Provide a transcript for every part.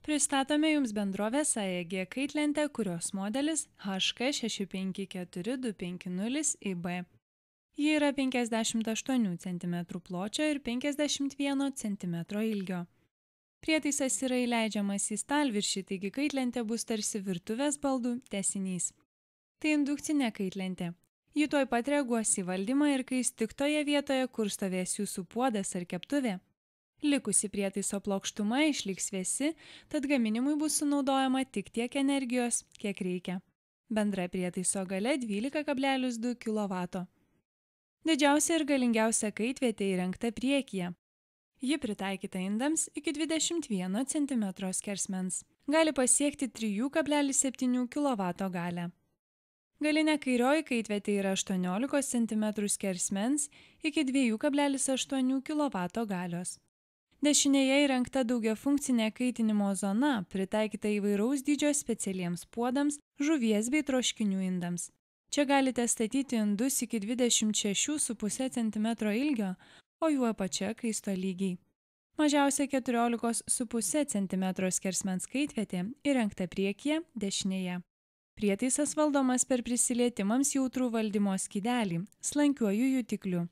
Pristatome Jums bendrovės AEG kaitlentę, kurios modelis HK654250IB. Ji yra 58 cm pločio ir 51 cm ilgio. Prietaisas yra įleidžiamas į stalviršį, taigi kaitlentė bus tarsi virtuvės baldų tęsinys. Tai indukcinė kaitlentė. Ji tuoj pat reaguos į valdymą ir kais tik toje vietoje, kur stovės jūsų puodas ar keptuvė. Likusi prietaiso plokštuma išliks vėsi, tad gaminimui bus sunaudojama tik tiek energijos, kiek reikia. Bendra prietaiso galia 12,2 kW. Didžiausia ir galingiausia kaitvietė įrengta priekyje. Ji pritaikyta indams iki 21 cm skersmens. Gali pasiekti 3,7 kW galią. Galinė kairioji kaitvietė yra 18 cm skersmens iki 2,8 kW galios. Dešinėje įrengta daugiafunkcinė kaitinimo zona, pritaikyta įvairaus dydžio specialiems puodams, žuvies bei troškinių indams. Čia galite statyti indus iki 26,5 cm ilgio, o jų apačia kaisto lygiai. Mažiausia 14,5 cm skersmens kaitvietė įrengta priekyje, dešinėje. Prietaisas valdomas per prisilietimams jautrų valdymo skydelį, slankiuoju jutikliu.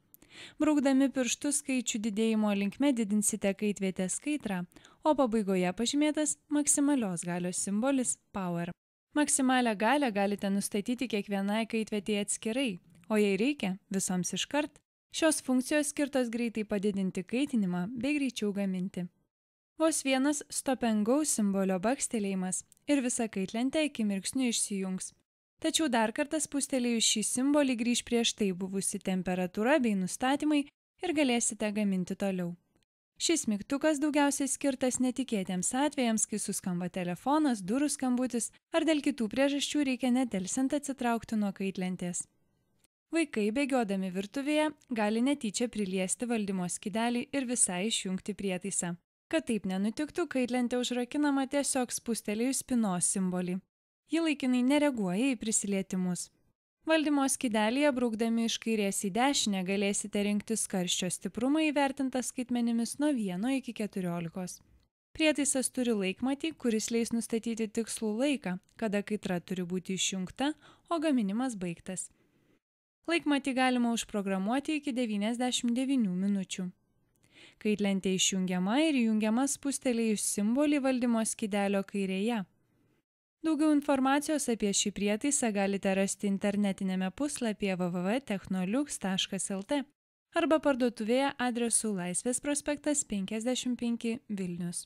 Braukdami pirštų skaičių didėjimo linkme didinsite kaitvietės kaitrą, o pabaigoje pažymėtas maksimalios galios simbolis Power. Maksimalią galią galite nustatyti kiekvienai kaitvietėje atskirai, o jei reikia, visoms iškart. Šios funkcijos skirtos greitai padidinti kaitinimą bei greičiau gaminti. Vos vienas stop and go simbolio bakstelėjimas ir visa kaitlentė akimirksniu išsijungs. Tačiau dar kartą spustelėjus šį simbolį grįž prieš tai buvusi temperatūra bei nustatymai ir galėsite gaminti toliau. Šis mygtukas daugiausiai skirtas netikėtiems atvejams, kai suskamba telefonas, durų skambutis ar dėl kitų priežasčių reikia nedelsiant atsitraukti nuo kaitlentės. Vaikai bėgiodami virtuvėje gali netyčia priliesti valdymo skydelį ir visai išjungti prietaisą. Kad taip nenutiktų, kaitlentė užrakinama tiesiog spustelėjus spynos simbolį. Ji laikinai nereaguoja į prisilietimus. Valdymo skydelyje braukdami iš kairės į dešinę galėsite rinktis karščio stiprumą įvertintą skaitmenimis nuo 1 iki 14. Prietaisas turi laikmatį, kuris leis nustatyti tikslų laiką, kada kaitra turi būti išjungta, o gaminimas baigtas. Laikmatį galima užprogramuoti iki 99 minučių. Kaitlentė išjungiama ir įjungiama spustelėjus simbolį valdymo skydelio kairėje. Daugiau informacijos apie šį prietaisą galite rasti internetinėme puslapyje www.technoliux.lt arba parduotuvėje adresu Laisvės prospektas 55 Vilnius.